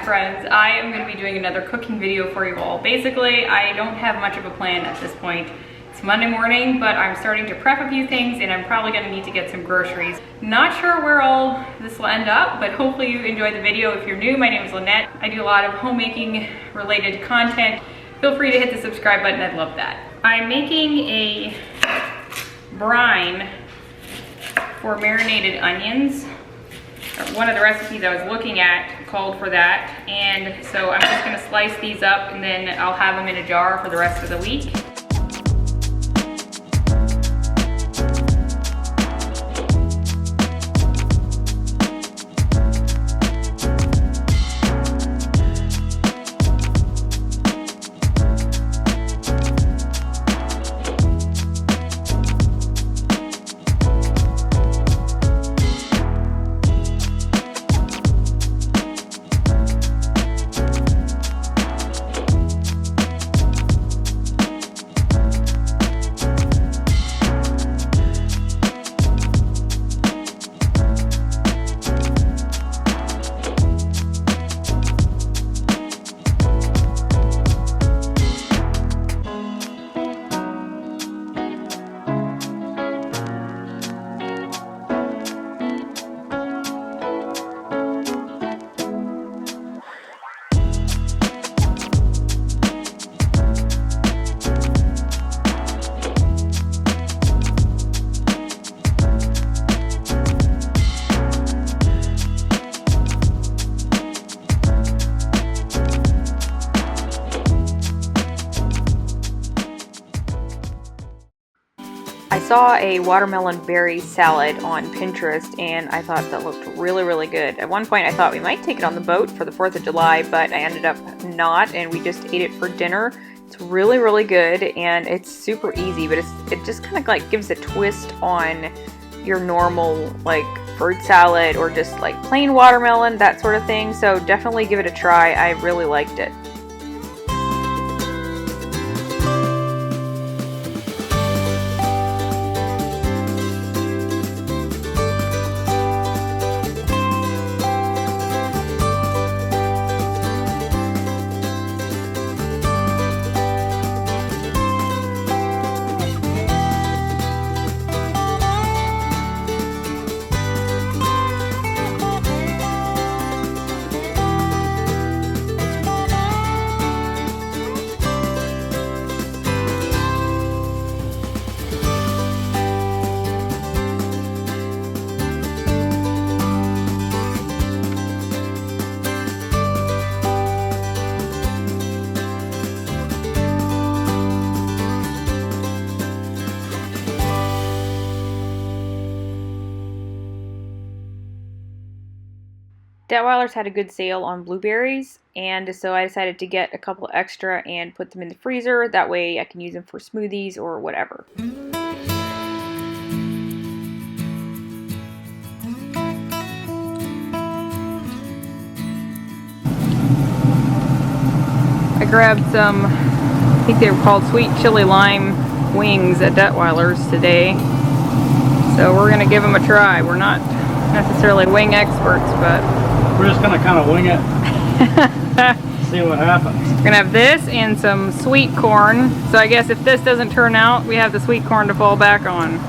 friends. I am going to be doing another cooking video for you all. Basically, I don't have much of a plan at this point. It's Monday morning, but I'm starting to prep a few things and I'm probably going to need to get some groceries. Not sure where all this will end up, but hopefully you enjoyed the video. If you're new, my name is Lynette. I do a lot of homemaking related content. Feel free to hit the subscribe button, I'd love that. I'm making a brine for marinated onions. One of the recipes I was looking at called for that, and so I'm just gonna slice these up and then I'll have them in a jar for the rest of the week. I saw a watermelon berry salad on Pinterest and I thought that looked really good. At one point I thought we might take it on the boat for the 4th of July, but I ended up not, and we just ate it for dinner. It's really good and it's super easy, but it just kind of like gives a twist on your normal like fruit salad or just like plain watermelon, that sort of thing. So definitely give it a try. I really liked it. Detweiler's had a good sale on blueberries, and so I decided to get a couple extra and put them in the freezer. That way I can use them for smoothies or whatever. I grabbed some, I think they were called sweet chili lime wings at Detweiler's today. So we're going to give them a try. We're not necessarily wing experts, but we're just gonna kind of wing it. See what happens. We're gonna have this and some sweet corn. So I guess if this doesn't turn out, we have the sweet corn to fall back on.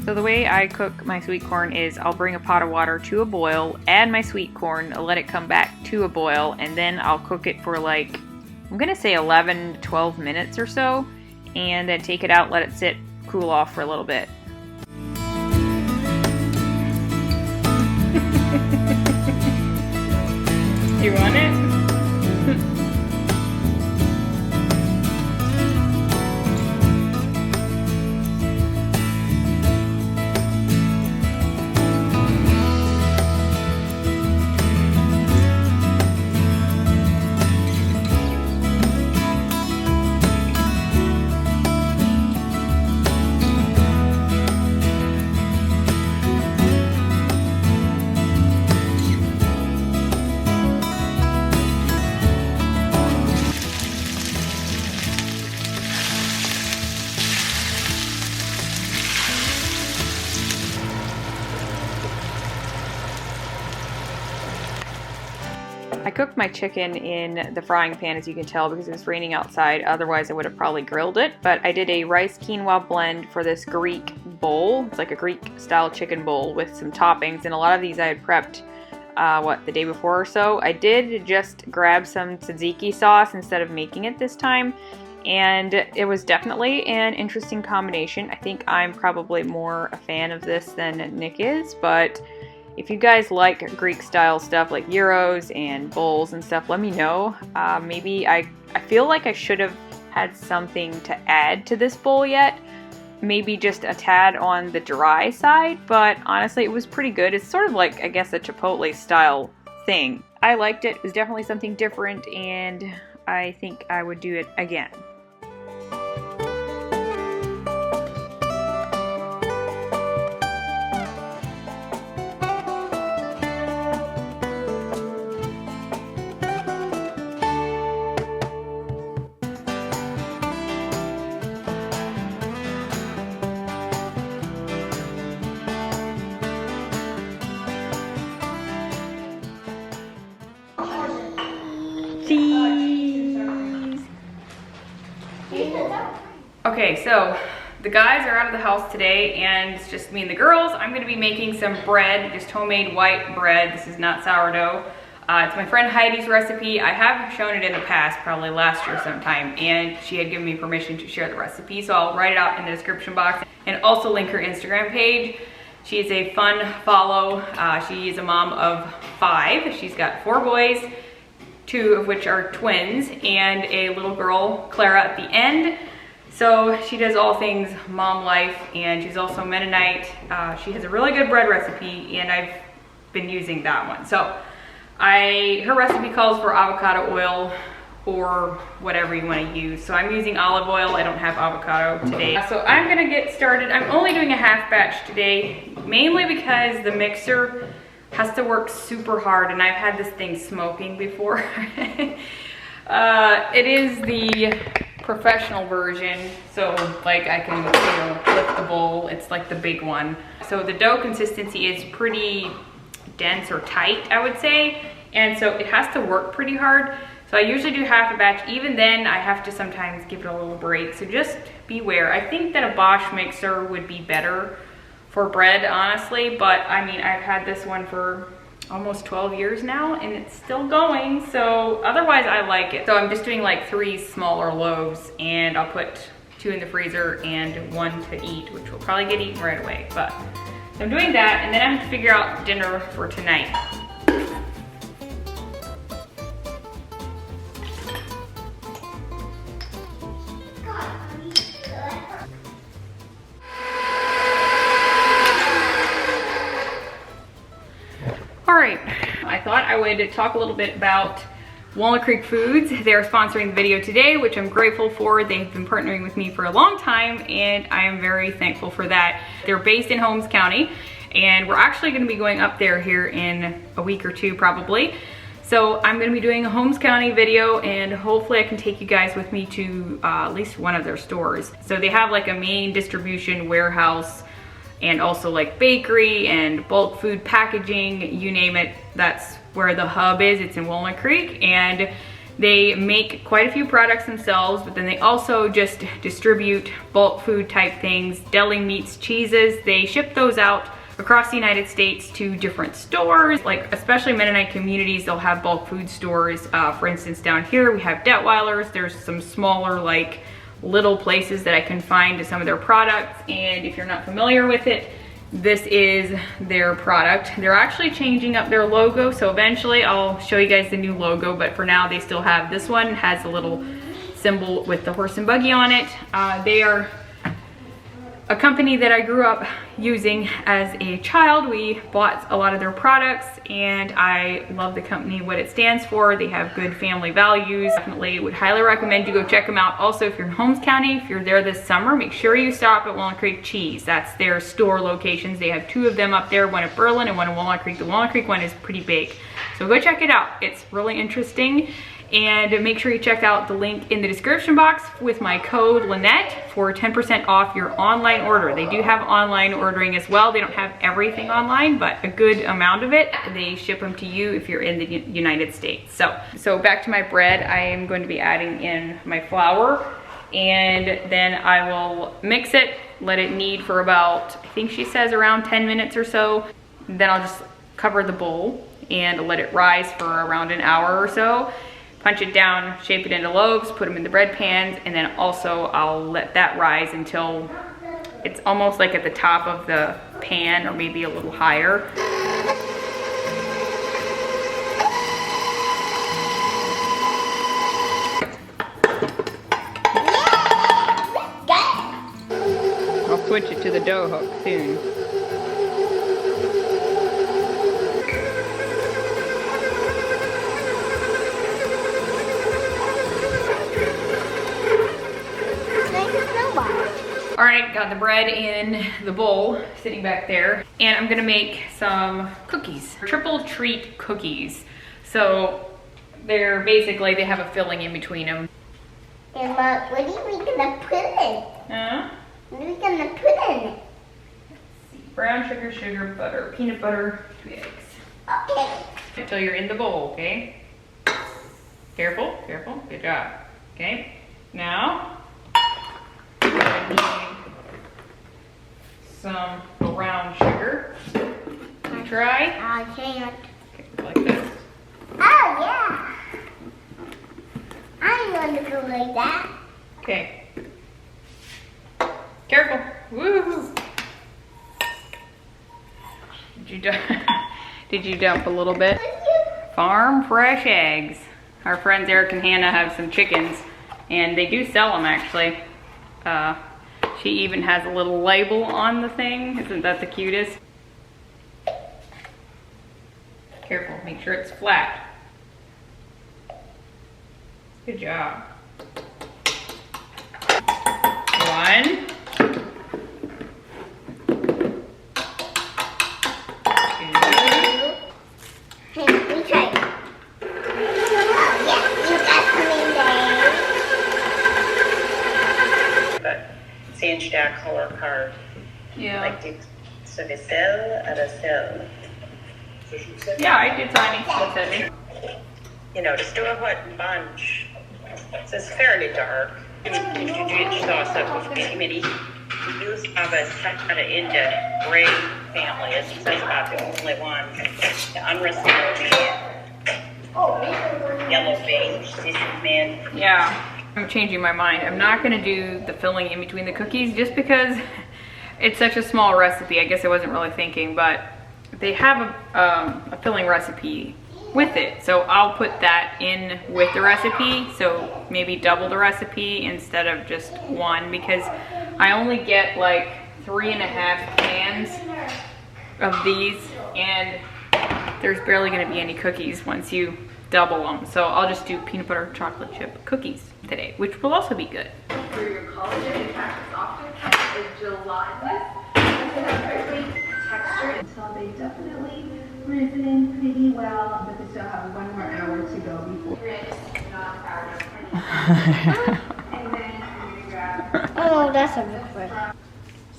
So the way I cook my sweet corn is I'll bring a pot of water to a boil, add my sweet corn, let it come back to a boil, and then I'll cook it for like, I'm gonna say 11 to 12 minutes or so, and then take it out, let it sit, cool off for a little bit. You want it? I cooked my chicken in the frying pan, as you can tell, because it was raining outside. Otherwise, I would have probably grilled it. But I did a rice quinoa blend for this Greek bowl. It's like a Greek-style chicken bowl with some toppings. And a lot of these I had prepped, the day before or so. I did just grab some tzatziki sauce instead of making it this time. And it was definitely an interesting combination. I think I'm probably more a fan of this than Nick is, but if you guys like Greek style stuff like gyros and bowls and stuff, let me know. Maybe I feel like I should have had something to add to this bowl yet. Maybe just a tad on the dry side, but honestly it was pretty good. It's sort of like, I guess, a Chipotle style thing. I liked it. It was definitely something different, and I think I would do it again. Okay, so the guys are out of the house today and it's just me and the girls. I'm gonna be making some bread, just homemade white bread. This is not sourdough. It's my friend Heidi's recipe. I have shown it in the past, probably last year sometime, and she had given me permission to share the recipe, so I'll write it out in the description box and also link her Instagram page. She is a fun follow. She is a mom of 5. She's got 4 boys, 2 of which are twins, and a little girl, Clara, at the end. So she does all things mom life, and she's also Mennonite. She has a really good bread recipe, and I've been using that one. So her recipe calls for avocado oil or whatever you want to use. So I'm using olive oil. I don't have avocado today. So I'm gonna get started. I'm only doing a half batch today, mainly because the mixer has to work super hard, and I've had this thing smoking before. It is the professional version, so like I can, lift the bowl. It's like the big one. So the dough consistency is pretty dense or tight, I would say, and so it has to work pretty hard. So I usually do half a batch. Even then, I have to sometimes give it a little break, so just beware. I think that a Bosch mixer would be better for bread, honestly, but I mean, I've had this one for almost 12 years now and it's still going, so otherwise I like it. So I'm just doing like 3 smaller loaves, and I'll put 2 in the freezer and 1 to eat, which will probably get eaten right away. But so I'm doing that, and then I'm gonna figure out dinner for tonight. All right, I thought I would talk a little bit about Walnut Creek Foods. They're sponsoring the video today, which I'm grateful for. They've been partnering with me for a long time, and I am very thankful for that. They're based in Holmes County, and we're actually gonna be going up there here in a week or 2 probably. So I'm gonna be doing a Holmes County video, and hopefully I can take you guys with me to at least one of their stores. So they have like a main distribution warehouse, and also like bakery and bulk food packaging, you name it. That's where the hub is. It's in Walnut Creek, and they make quite a few products themselves, but then they also just distribute bulk food type things, deli meats, cheeses. They ship those out across the United States to different stores, like especially Mennonite communities, they'll have bulk food stores. For instance, down here we have Detweiler's. There's some smaller like little places that I can find some of their products, and if you're not familiar with it, this is their product. They're actually changing up their logo, so eventually I'll show you guys the new logo, but for now they still have this one. It has a little symbol with the horse and buggy on it. They are a company that I grew up using as a child. We bought a lot of their products, and I love the company, what it stands for. They have good family values. Definitely would highly recommend you go check them out. Also, if you're in Holmes County, if you're there this summer, make sure you stop at Walnut Creek Cheese. That's their store locations. They have 2 of them up there, one at Berlin and one in Walnut Creek. The Walnut Creek one is pretty big, so go check it out. It's really interesting, And make sure you check out the link in the description box with my code Lynette for 10% off your online order. They do have online ordering as well. They don't have everything online, but a good amount of it. They ship them to you if you're in the United States. So back to my bread, I am going to be adding in my flour, and then I will mix it, let it knead for about, I think she says around 10 minutes or so. Then I'll just cover the bowl and let it rise for around an hour or so. Punch it down, shape it into loaves, put them in the bread pans, and then also I'll let that rise until it's almost like at the top of the pan or maybe a little higher. I'll switch it to the dough hook soon. All right, got the bread in the bowl, sitting back there, and I'm gonna make some cookies, triple treat cookies. So they're basically, they have a filling in between them. Emma, what are we gonna put in it? Huh? What are we gonna put in it? Brown sugar, sugar, butter, peanut butter, 2 eggs. Okay. Until you're in the bowl, okay? Careful, careful, good job. Okay, now, I need some brown sugar. Can you try? I can't. Okay, like this. Oh, yeah. I want to go like that. Okay. Careful. Woo! Did you dump a little bit? Farm fresh eggs. Our friends Eric and Hannah have some chickens, and they do sell them actually. She even has a little label on the thing. Isn't that the cutest? Careful, make sure it's flat. Good job. 1. 2. Hey, we try. Oh, yeah, you got some in there. But c'est un color card. Yeah. Like du vaisselle à la selle. Yeah, I did tiny split. You know, the store-bought bunch. So it's fairly dark. Du ça pour mini. We use a in the gray family. It says about the only one. The unrestricted yellow beige. This is man. Yeah. I'm changing my mind. I'm not gonna do the filling in between the cookies just because it's such a small recipe. I guess I wasn't really thinking, but they have a filling recipe with it. So I'll put that in with the recipe. So maybe double the recipe instead of just 1, because I only get like 3.5 pans of these, and there's barely gonna be any cookies once you double them. So I'll just do peanut butter chocolate chip cookies today, which will also be good. For your collagen and cactus often is gelatinous. They have very texture, so they definitely risen pretty well, but they still have 1 more hour to go before and then I'm gonna grab. Oh, that's a big one.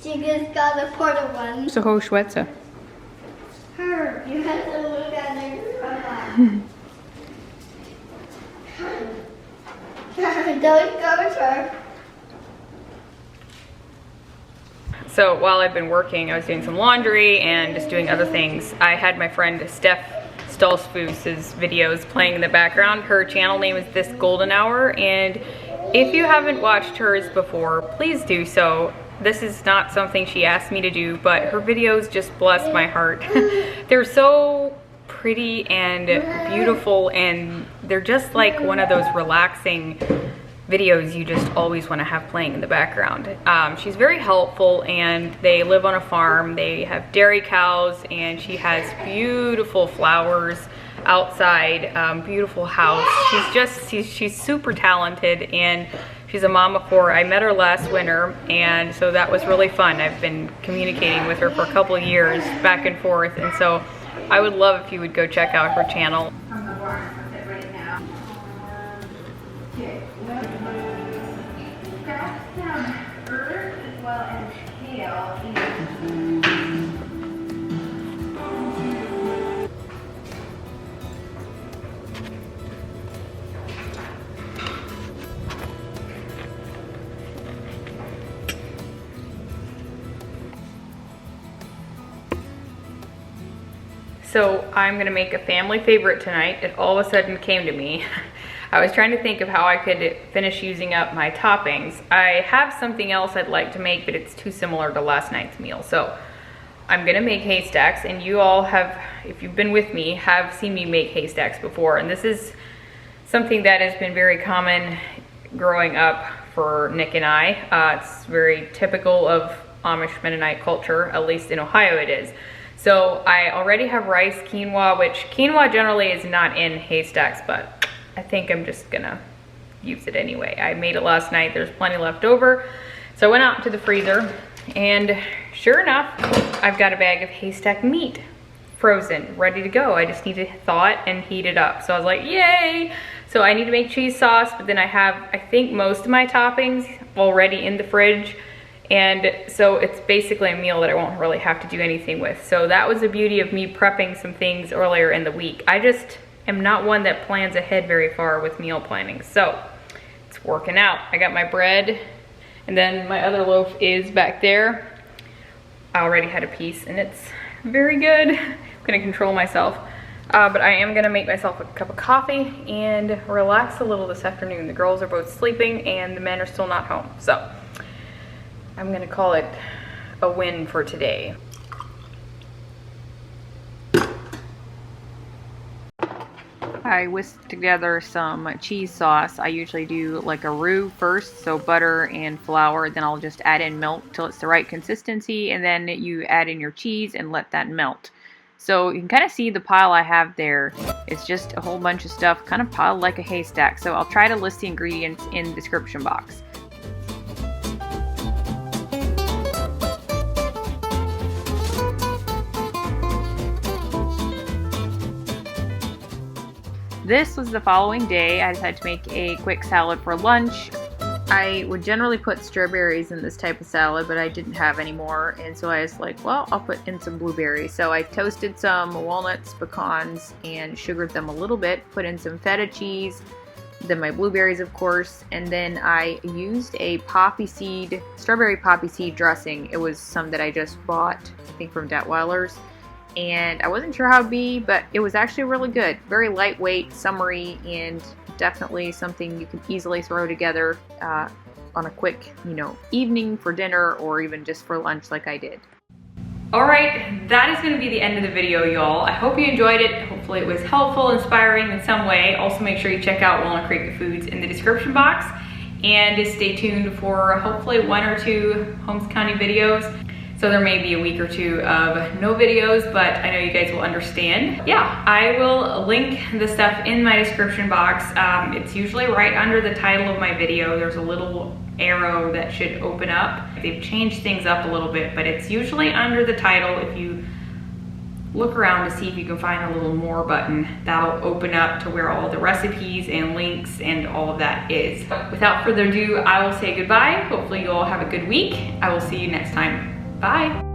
She just got the porta one. So how schwätze? Her, you have to look at her. Don't go with her. So while I've been working, I was doing some laundry and just doing other things. I had my friend Steph Stolzfus's videos playing in the background. Her channel name is This Golden Hour, and if you haven't watched hers before, please do so. This is not something she asked me to do, but her videos just bless my heart. They're so pretty and beautiful, and they're just like one of those relaxing videos you just always want to have playing in the background. She's very helpful, and they live on a farm. They have dairy cows, and she has beautiful flowers outside, beautiful house. She's super talented, and she's a mom of 4. I met her last winter, and so that was really fun. I've been communicating with her for a couple of years back and forth, and so I would love if you would go check out her channel. From the barn with it right now. Okay, well, grab some herbs as well as kale. So I'm gonna make a family favorite tonight. It all of a sudden came to me. I was trying to think of how I could finish using up my toppings. I have something else I'd like to make, but it's too similar to last night's meal. So I'm gonna make Haystacks, and you all have, if you've been with me, have seen me make Haystacks before. And this is something that has been very common growing up for Nick and I. It's very typical of Amish Mennonite culture, at least in Ohio it is. So I already have rice quinoa, which quinoa generally is not in Haystacks, but I think I'm just gonna use it anyway. I made it last night, there's plenty left over. So I went out to the freezer, and sure enough, I've got a bag of haystack meat frozen, ready to go. I just need to thaw it and heat it up. So I was like, yay! So I need to make cheese sauce, but then I have, I think, most of my toppings already in the fridge. And so it's basically a meal that I won't really have to do anything with. So that was the beauty of me prepping some things earlier in the week. I just am not one that plans ahead very far with meal planning. So it's working out. I got my bread, and then my other loaf is back there. I already had a piece, and it's very good. I'm gonna control myself. But I am gonna make myself a cup of coffee and relax a little this afternoon. The girls are both sleeping and the men are still not home. So I'm gonna call it a win for today. I whisked together some cheese sauce. I usually do like a roux first, so butter and flour, then I'll just add in milk till it's the right consistency, and then you add in your cheese and let that melt. So you can kind of see the pile I have there. It's just a whole bunch of stuff kind of piled like a haystack. So I'll try to list the ingredients in the description box. This was the following day. I decided to make a quick salad for lunch. I would generally put strawberries in this type of salad, but I didn't have any more, and so I was like, well, I'll put in some blueberries. So I toasted some walnuts, pecans, and sugared them a little bit, put in some feta cheese, then my blueberries, of course, and then I used a strawberry poppy seed dressing. It was some that I just bought, I think from Detweiler's. And I wasn't sure how it'd be, but it was actually really good. Very lightweight, summery, and definitely something you can easily throw together on a quick, evening for dinner or even just for lunch like I did. All right, that is going to be the end of the video, y'all. I hope you enjoyed it. Hopefully it was helpful, inspiring in some way. Also make sure you check out Walnut Creek Foods in the description box, and stay tuned for hopefully 1 or 2 Holmes County videos. So there may be a week or 2 of no videos, but I know you guys will understand. Yeah, I will link the stuff in my description box. It's usually right under the title of my video. There's a little arrow that should open up. They've changed things up a little bit, but it's usually under the title. If you look around to see if you can find a little more button, that'll open up to where all the recipes and links and all of that is. Without further ado, I will say goodbye. Hopefully you all have a good week. I will see you next time. Bye.